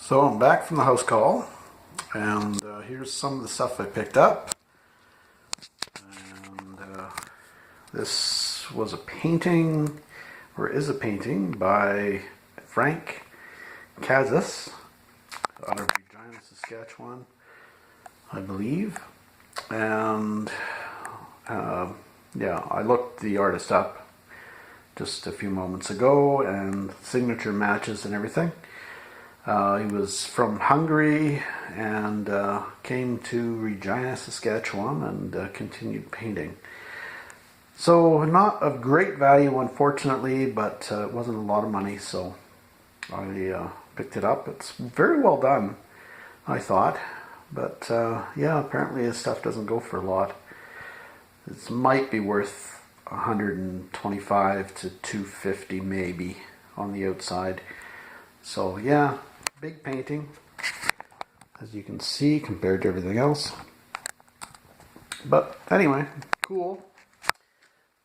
So I'm back from the house call, and here's some of the stuff I picked up. And this was a painting, or is a painting, by Frank Kazis out of Regina, Saskatchewan, I believe. And yeah, I looked the artist up just a few moments ago, and signature matches and everything. He was from Hungary and came to Regina, Saskatchewan, and continued painting. So not of great value, unfortunately, but it wasn't a lot of money, so I picked it up. It's very well done, I thought, but yeah, apparently his stuff doesn't go for a lot. This might be worth $125 to $250 maybe on the outside. So yeah, big painting, as you can see, compared to everything else. But anyway, cool.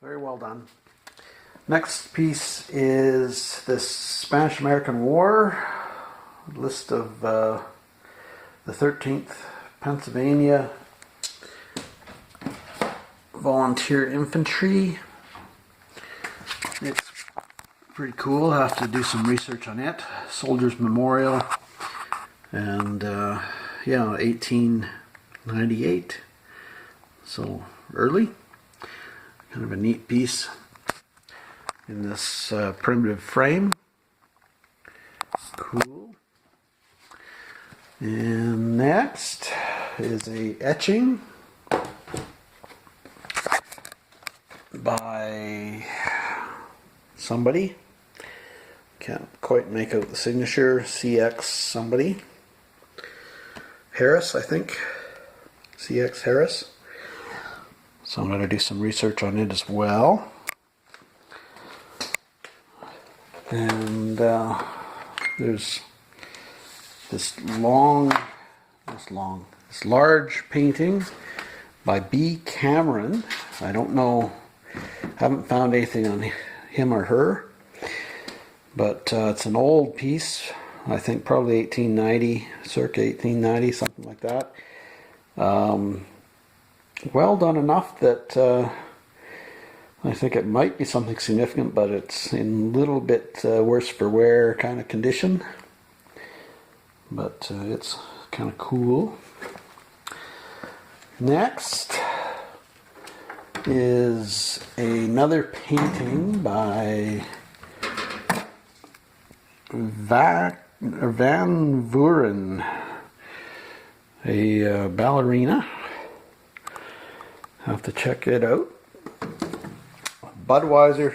Very well done. Next piece is this Spanish-American War, list of the 13th Pennsylvania Volunteer Infantry. It's pretty cool. I have to do some research on it. Soldiers Memorial, and yeah, 1898. So early. Kind of a neat piece in this primitive frame. Cool. And next is a etching by somebody. Can't quite make out the signature. CX somebody. Harris, I think. CX Harris. So I'm going to do some research on it as well. And there's this large painting by B. Cameron. I don't know, haven't found anything on him or her, but it's an old piece. I think probably 1890, circa 1890, something like that. Well done enough that I think it might be something significant, but it's in a little bit worse for wear kind of condition. But it's kind of cool. Next is another painting by Van Vuren, a ballerina. Have to check it out. Budweiser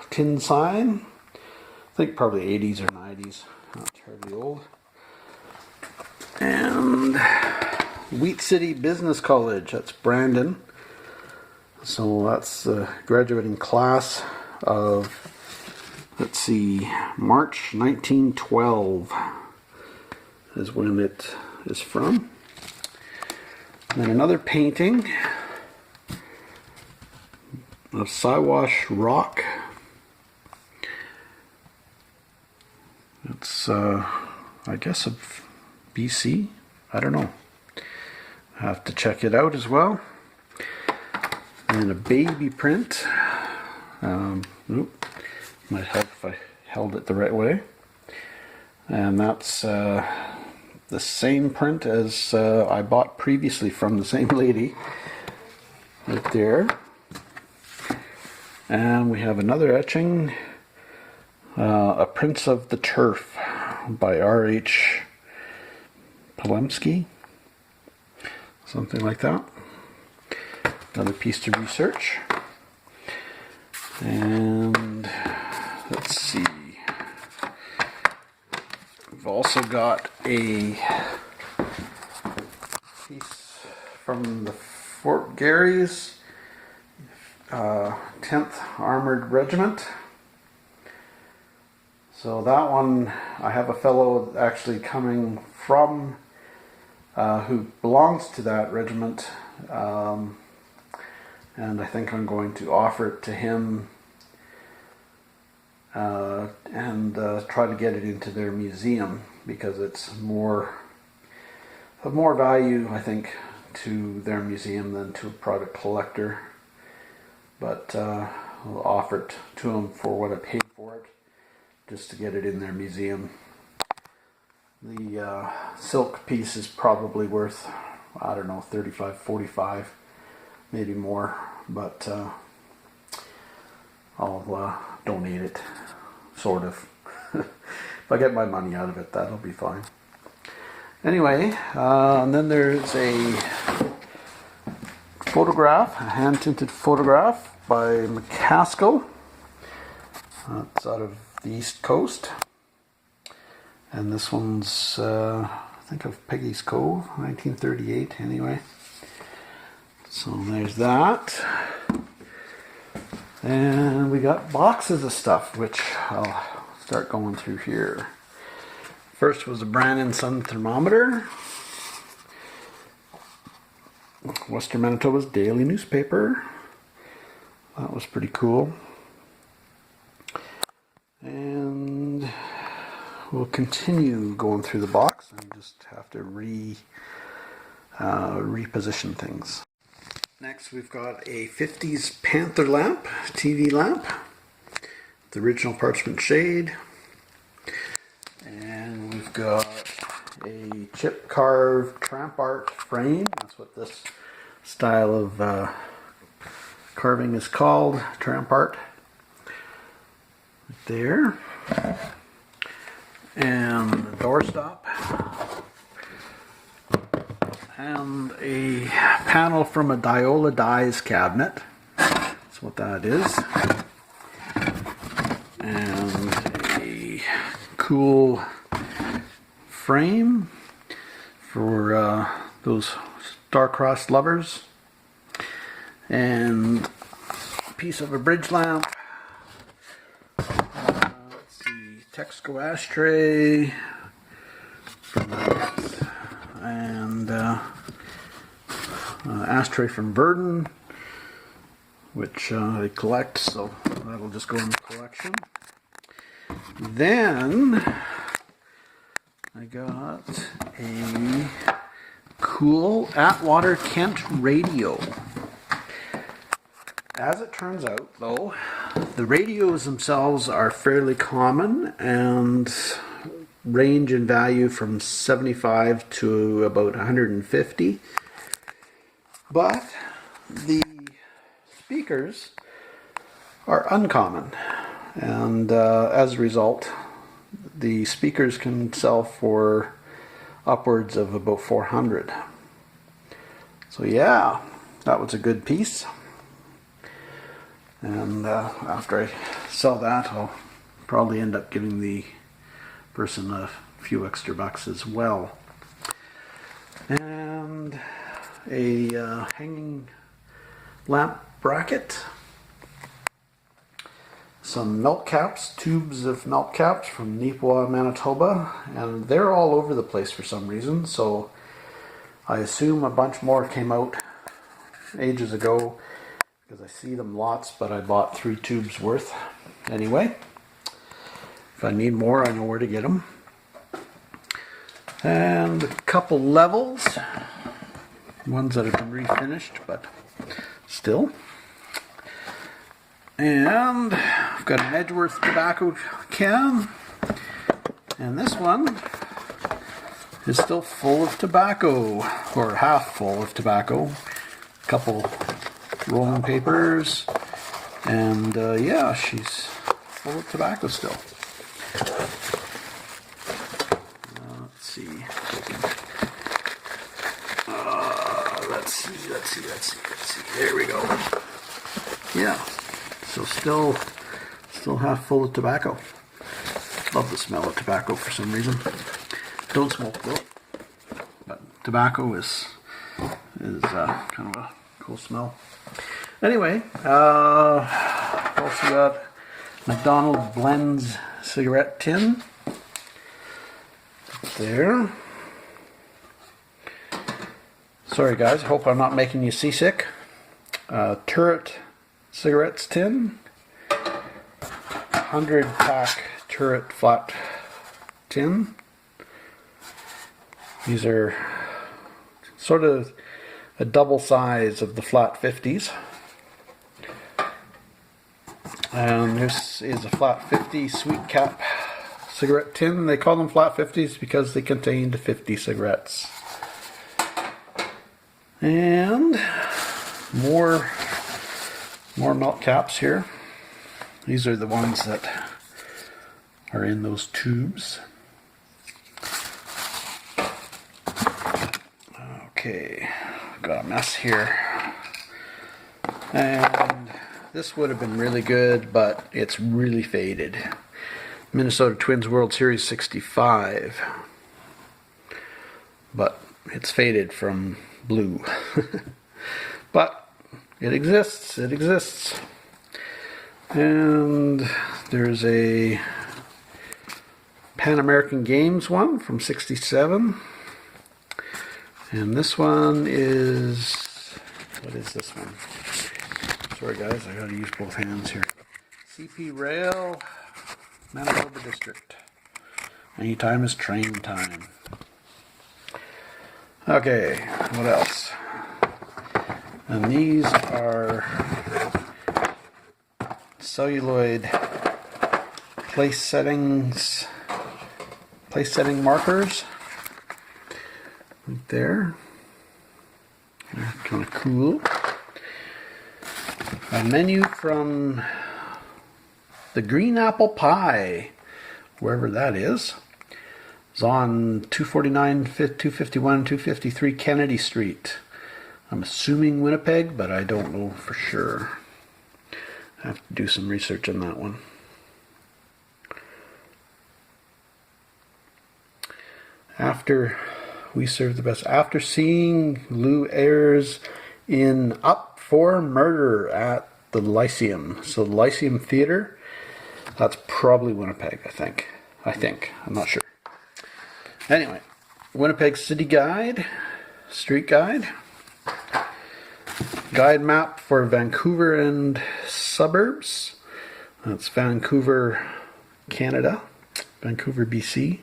Tin Sign. I think probably 80s or 90s. Not terribly old. And Wheat City Business College. That's Brandon. So that's the graduating class of, let's see, March 1912 is when it is from. And then another painting of Siwash Rock. It's, I guess, of BC. I don't know. I have to check it out as well. And a baby print. Might help if I held it the right way. And that's the same print as I bought previously from the same lady. Right there. And we have another etching, A Prince of the Turf by R.H. Polemski, something like that. Another piece to research. And let's see, we've also got a piece from the Fort Garry's 10th Armored Regiment. So that one, I have a fellow actually coming from who belongs to that regiment, and I think I'm going to offer it to him and try to get it into their museum because it's of more value, I think, to their museum than to a private collector. But I'll offer it to them for what I paid for it, just to get it in their museum. The silk piece is probably worth, I don't know, 35, 45, maybe more, but I'll donate it, sort of. If I get my money out of it, that'll be fine. Anyway, and then there's a photograph, a hand-tinted photograph by McCaskill. It's out of the East Coast. And this one's, I think, of Peggy's Cove, 1938 anyway. So there's that. And we got boxes of stuff, which I'll start going through here. First was a Brandon Sun thermometer. Western Manitoba's daily newspaper. That was pretty cool. And we'll continue going through the box and just have to reposition things. Next we've got a 50s Panther Lamp, TV lamp. The original parchment shade. And we've got a chip carved tramp art frame. That's what this style of carving is called, tramp art. Right there. And the doorstop. And a panel from a Diola Dies cabinet. That's what that is. And a cool frame for those star-crossed lovers. And a piece of a bridge lamp. Let's see, Texaco ashtray. And ashtray from Verdun, which they collect, so that'll just go in the collection. Then I got a cool Atwater Kent radio. As it turns out, though, the radios themselves are fairly common and range in value from 75 to about 150, but the speakers are uncommon, and as a result the speakers can sell for upwards of about 400. So yeah, that was a good piece, and after I sell that I'll probably end up giving the person a few extra bucks as well. And a hanging lamp bracket, some milk caps, tubes of milk caps from Neepawa, Manitoba, and they're all over the place for some reason, so I assume a bunch more came out ages ago because I see them lots, but I bought 3 tubes worth anyway. If I need more, I know where to get them. And a couple levels, ones that have been refinished, but still. And I've got an Edgeworth Tobacco Can, and this one is still full of tobacco, or half full of tobacco. A couple rolling papers, and yeah, she's full of tobacco still. Let's see. Let's see. There we go. Yeah. So still half full of tobacco. Love the smell of tobacco for some reason. Don't smoke though. But tobacco is kind of a cool smell. Anyway, also got McDonald's Blends cigarette tin. There. Sorry guys, hope I'm not making you seasick. Turret cigarettes tin. 100 pack turret flat tin. These are sort of a double size of the flat 50s. And this is a flat 50 sweet cap cigarette tin. They call them flat 50s because they contained 50 cigarettes. And more melt caps here. These are the ones that are in those tubes. Okay, got a mess here. And this would have been really good, but it's really faded. Minnesota Twins World Series 65. But it's faded from blue. But it exists, it exists. And there's a Pan American Games one from 67. And this one is, what is this one? Sorry guys, I gotta use both hands here. CP Rail, Manitoba District. Anytime is train time. Okay, what else? And these are celluloid place setting markers. Right there. They're kind of cool. A menu from the Green Apple Pie, wherever that is. It's on 249, 251, 253 Kennedy Street. I'm assuming Winnipeg, but I don't know for sure. I have to do some research on that one. After we serve the best. After seeing Lou Ayres in Up for Murder at the Lyceum. So the Lyceum Theatre, that's probably Winnipeg, I think. I'm not sure. Anyway, Winnipeg City Guide, Street Guide. Guide map for Vancouver and suburbs. That's Vancouver, Canada. Vancouver, BC.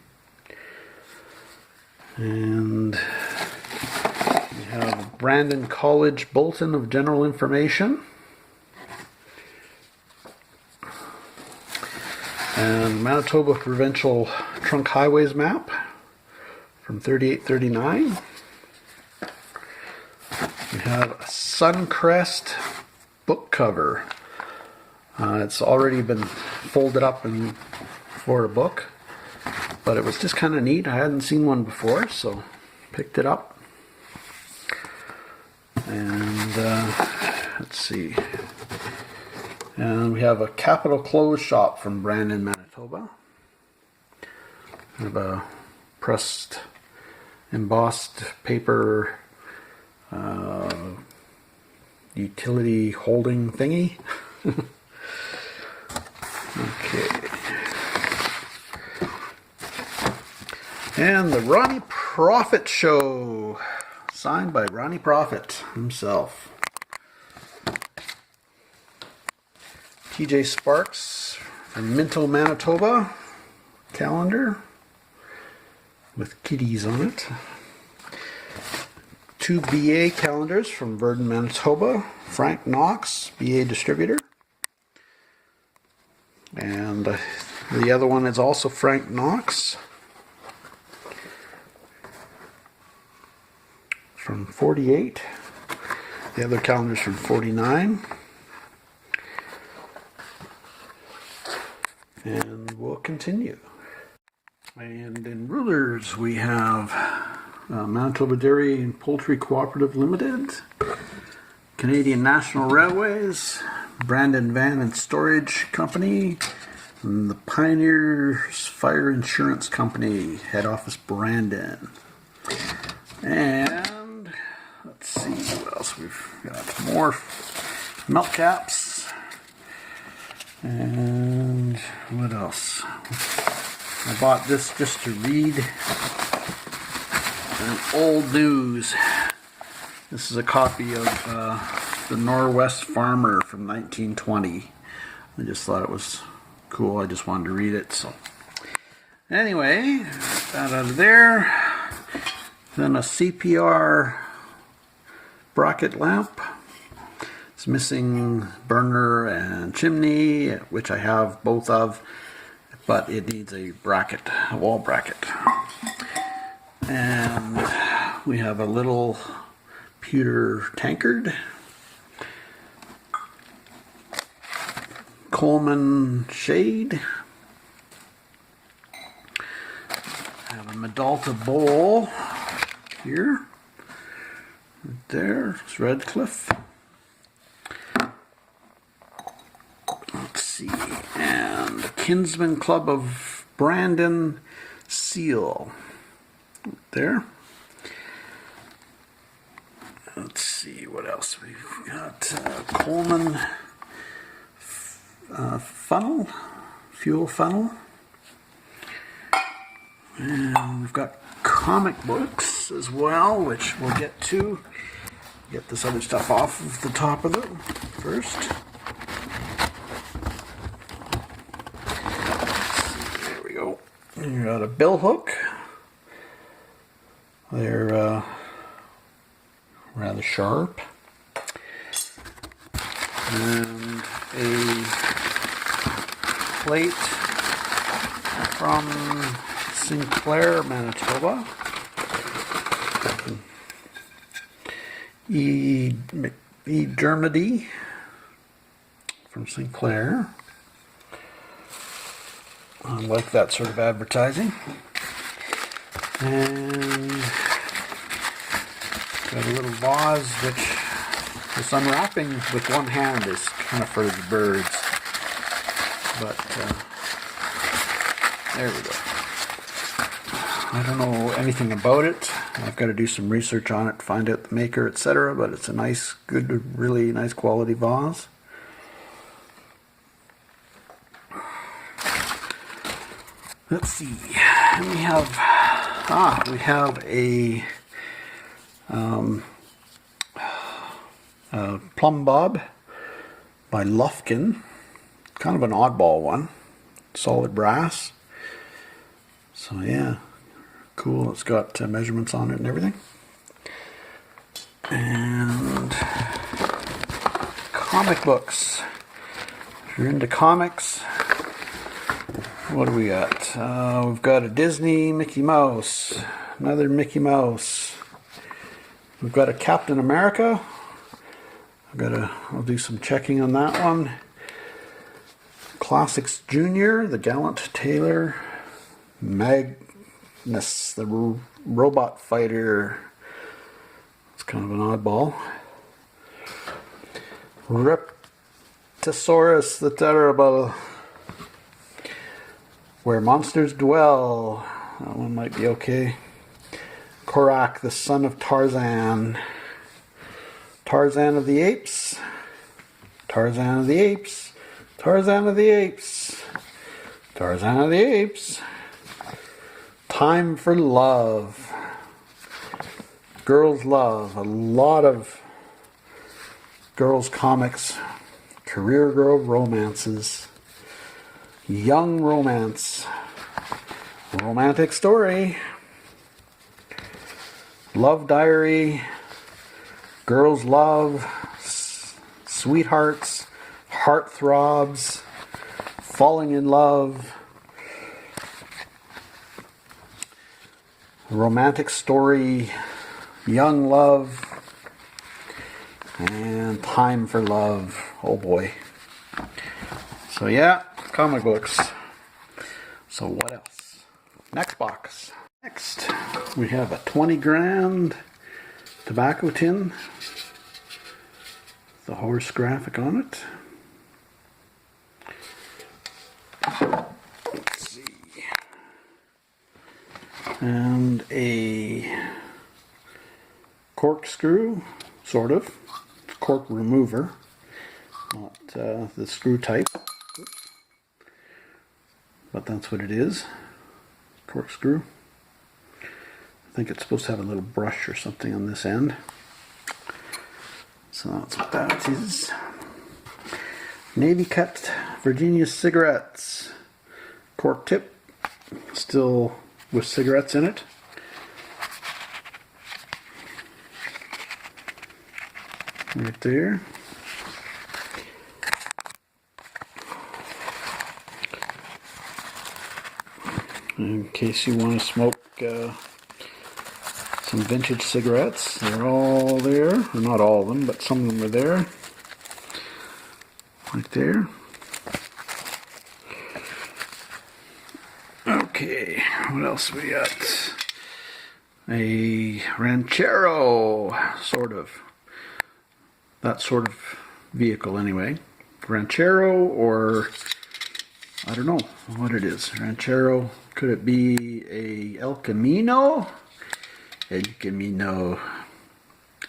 And we have Brandon College Bulletin of General Information. And Manitoba Provincial Trunk Highways map from 3839. We have a Suncrest book cover. It's already been folded up for a book, but it was just kind of neat. I hadn't seen one before, so picked it up. And let's see. And we have a Capital Clothes Shop from Brandon, Manitoba. We have a pressed, embossed paper utility holding thingy. Okay. And the Ronnie Profit Show, signed by Ronnie Profit himself. TJ Sparks from Minto, Manitoba calendar with kitties on it. 2 BA calendars from Virden, Manitoba. Frank Knox, BA distributor. And the other one is also Frank Knox from 48. The other calendar is from 49. And we'll continue. And in rulers we have Manitoba Dairy and Poultry Cooperative Limited, Canadian National Railways, Brandon Van and Storage Company, and the Pioneers Fire Insurance Company, head office Brandon. And let's see what else we've got. More milk caps. And what else? I bought this just to read an old news. This is a copy of the Norwest Farmer from 1920. I just thought it was cool. I just wanted to read it. So anyway, that out of there. Then a CPR bracket lamp. It's missing burner and chimney, which I have both of, but it needs a bracket, a wall bracket. And we have a little pewter tankard. Coleman shade. I have a Medalta bowl here. Right there, it's Redcliffe. Let's see, and the Kinsman Club of Brandon seal. Right there. Let's see what else we've got. Coleman funnel, fuel funnel. And we've got comic books as well, which we'll get to. Get this other stuff off of the top of it first. There we go. You got a bill hook. They're rather sharp. And a plate from Sinclair, Manitoba. E. Dermody from Sinclair. I like that sort of advertising. And got a little vase which this unwrapping with one hand is kind of for the birds. But there we go. I don't know anything about it. I've got to do some research on it, find out the maker, etc. But it's a nice, good, really nice quality vase. Let's see. We have a plumb bob by Lufkin. Kind of an oddball one. Solid brass. So yeah. Cool, it's got measurements on it and everything. And comic books. If you're into comics, what do we got? We've got a Disney Mickey Mouse, another Mickey Mouse. We've got a Captain America. I'll do some checking on that one. Classics Junior, the Gallant Tailor, Magnus, the robot fighter. It's kind of an oddball. Reptosaurus the Terrible, Where Monsters Dwell. That one might be okay. Korak, the Son of Tarzan. Tarzan of the Apes. Tarzan of the Apes. Tarzan of the Apes. Tarzan of the Apes. Time for Love. Girls Love. A lot of girls comics. Career girl romances. Young romance. Romantic story. Love Diary. Girls Love. Sweethearts. Heartthrobs. Falling in Love. Romantic story. Young Love. And Time for Love. Oh boy. So yeah, comic books. So what else? Next box. Next, we have a 20 grand tobacco tin. The horse graphic on it. Let's see. And a corkscrew, sort of. Cork remover. Not the screw type. But that's what it is. Corkscrew. I think it's supposed to have a little brush or something on this end. So that's what that is. Navy cut Virginia cigarettes. Cork tip. Still with cigarettes in it. Right there. In case you want to smoke some vintage cigarettes, they're all there. Well, not all of them, but some of them are there. Right there. Okay, what else we got? A ranchero, sort of. That sort of vehicle anyway. Ranchero, or I don't know what it is. Ranchero, could it be a El Camino? El Camino.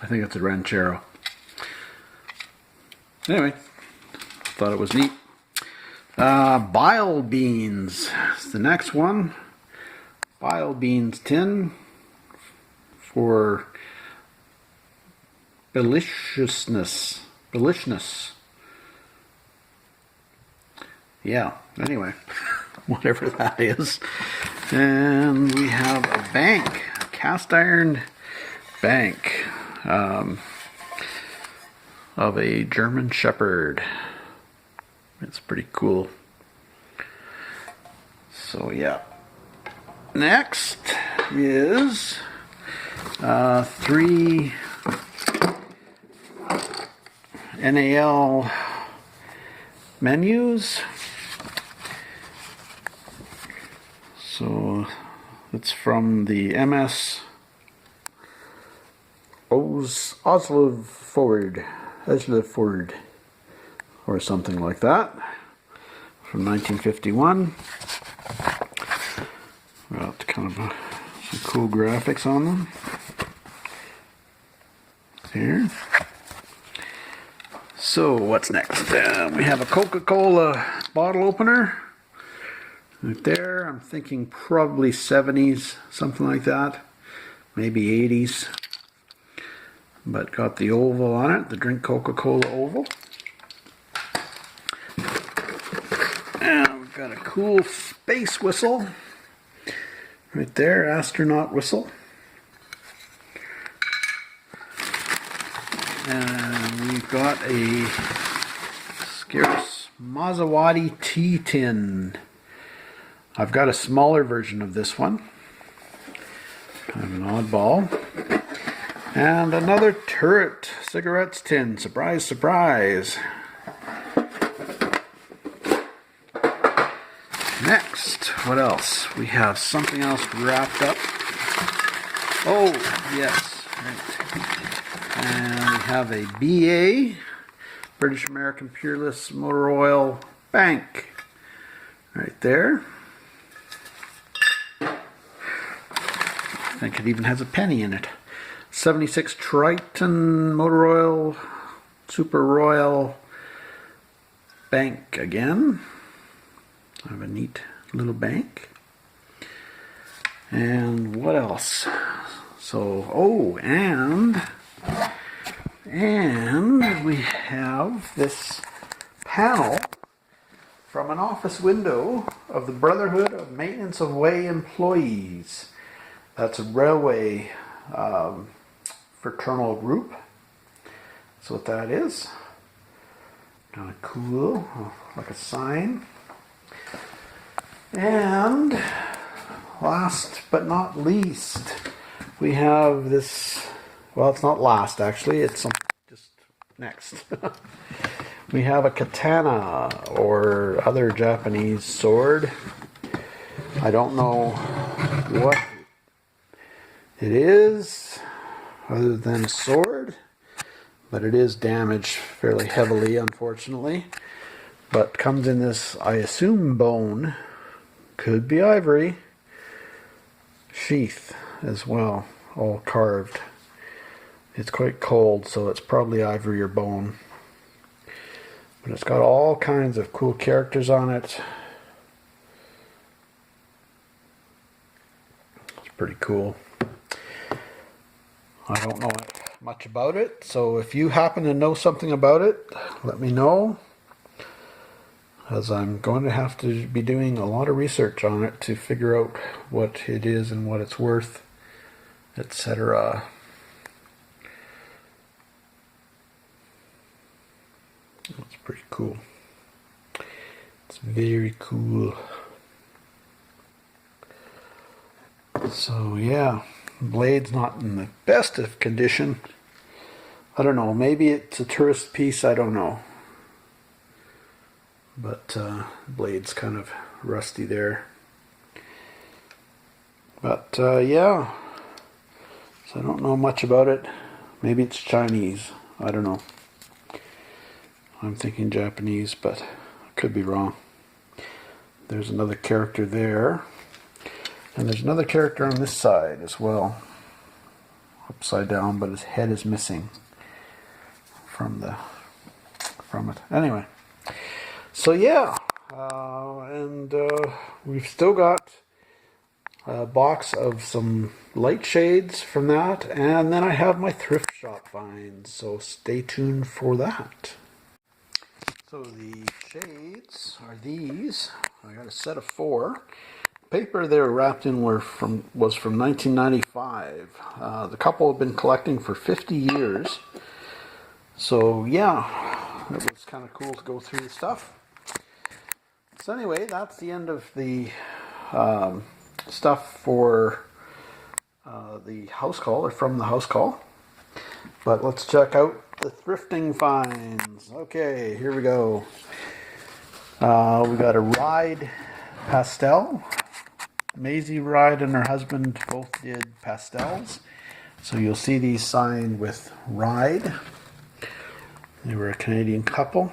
I think it's a ranchero. Anyway, thought it was neat. Bile beans. It's the next one. Bile beans tin for deliciousness. Yeah, anyway, whatever that is. And we have a bank, a cast iron bank of a German Shepherd. It's pretty cool. So yeah. Next is 3 NAL menus. So it's from the MS Oslo Ford, or something like that, from 1951. Got kind of some cool graphics on them. Here. So what's next? We have a Coca-Cola bottle opener. Right there. I'm thinking probably 70s, something like that. Maybe 80s. But got the oval on it, the Drink Coca-Cola oval. And we've got a cool space whistle. Right there, astronaut whistle. And we've got a scarce Maserati tea tin. I've got a smaller version of this one. Kind of an oddball. And another Turret cigarettes tin. Surprise, surprise. Next, what else? We have something else wrapped up. Oh, yes. Right. And we have a BA, British American Peerless Motor Oil Bank. Right there. I think it even has a penny in it. 76 Triton Motor Oil Super Royal Bank again. I have a neat little bank. And what else? So, oh, and we have this panel from an office window of the Brotherhood of Maintenance of Way Employees. That's a railway fraternal group. That's what that is. Kind of cool, like a sign. And last but not least, we have this, well, it's not last actually, it's just next. We have a katana, or other Japanese sword. I don't know what it is other than a sword, but it is damaged fairly heavily, unfortunately. But comes in this, I assume, bone. Could be ivory. Sheath as well, all carved. It's quite cold, so it's probably ivory or bone. But it's got all kinds of cool characters on it. It's pretty cool. I don't know much about it, so if you happen to know something about it, let me know. as I'm going to have to be doing a lot of research on it to figure out what it is and what it's worth, etc. That's pretty cool. It's very cool. So yeah, blade's not in the best of condition. I don't know, maybe it's a tourist piece, I don't know. But blade's kind of rusty there. But yeah, so I don't know much about it. Maybe it's Chinese, I don't know. I'm thinking Japanese, but I could be wrong. There's another character there. And there's another character on this side as well. Upside down, but his head is missing from it. Anyway, so yeah, and we've still got a box of some light shades from that, and then I have my thrift shop finds, so stay tuned for that. So the shades are these. I got a set of 4. Paper they were wrapped in was from 1995. The couple have been collecting for 50 years. So yeah, it was kind of cool to go through the stuff. So anyway, that's the end of the stuff for the house call, or from the house call. But let's check out the thrifting finds. Okay, here we go. We got a Ride pastel. Maisie Ride and her husband both did pastels. So you'll see these signed with Ride. They were a Canadian couple.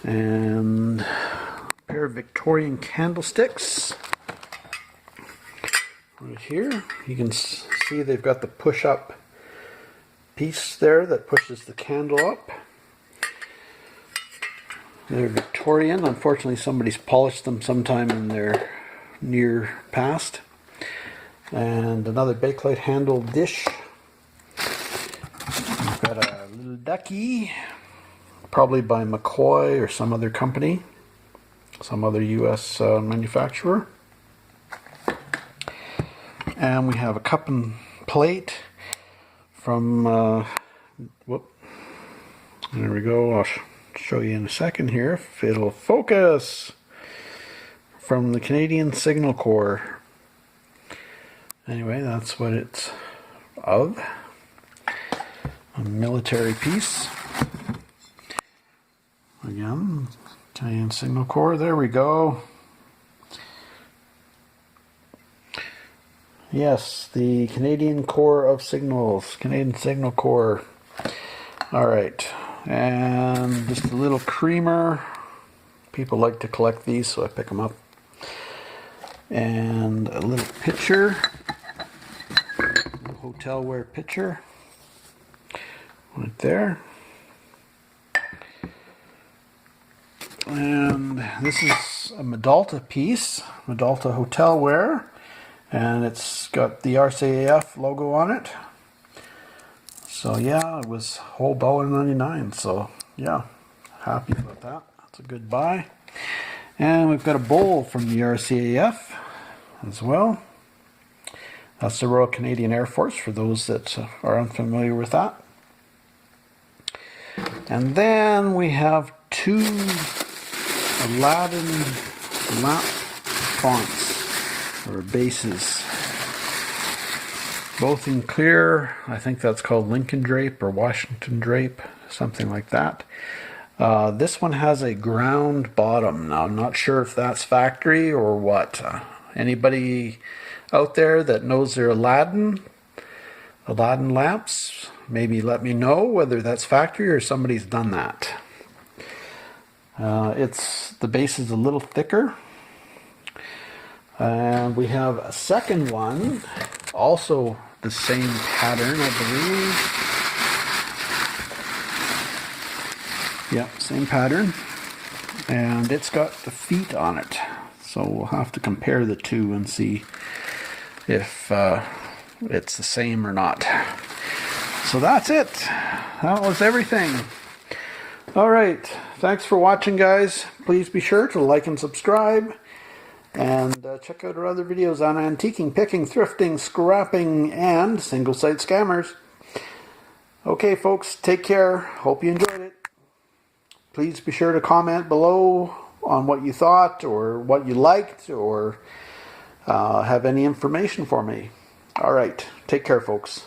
And a pair of Victorian candlesticks. Right here. You can see they've got the push-up piece there that pushes the candle up. They're Victorian. Unfortunately, somebody's polished them sometime in their near past. And another bakelite handle dish. We've got a little ducky, probably by McCoy or some other company, some other US manufacturer. And we have a cup and plate from, there we go. I'll show you in a second here if it'll focus. From the Canadian Signal Corps. Anyway, that's what it's of. A military piece. Again, Canadian Signal Corps. There we go. Yes, the Canadian Corps of Signals. Canadian Signal Corps. Alright. And just a little creamer. People like to collect these, so I pick them up. And a little pitcher, a hotel wear pitcher, right there. And this is a Medalta piece, Medalta hotel wear, and it's got the RCAF logo on it. So yeah, it was whole $1.99. So yeah, happy about that. That's a good buy. And we've got a bowl from the RCAF as well. That's the Royal Canadian Air Force, for those that are unfamiliar with that. And we have 2 Aladdin lamp fonts, or bases. Both in clear. I think that's called Lincoln drape or Washington drape, something like that. This one has a ground bottom. Now, I'm not sure if that's factory or what. Anybody out there that knows their Aladdin lamps, maybe let me know whether that's factory or somebody's done that. The base is a little thicker. And we have a second one, also the same pattern, I believe. Yep, same pattern, and it's got the feet on it, so we'll have to compare the two and see if it's the same or not. So that's it. That was everything. All right, thanks for watching, guys. Please be sure to like and subscribe. And check out our other videos on antiquing, picking, thrifting, scrapping, and single-site scammers. Okay, folks, take care. Hope you enjoyed it. Please be sure to comment below on what you thought or what you liked or have any information for me. All right, take care, folks.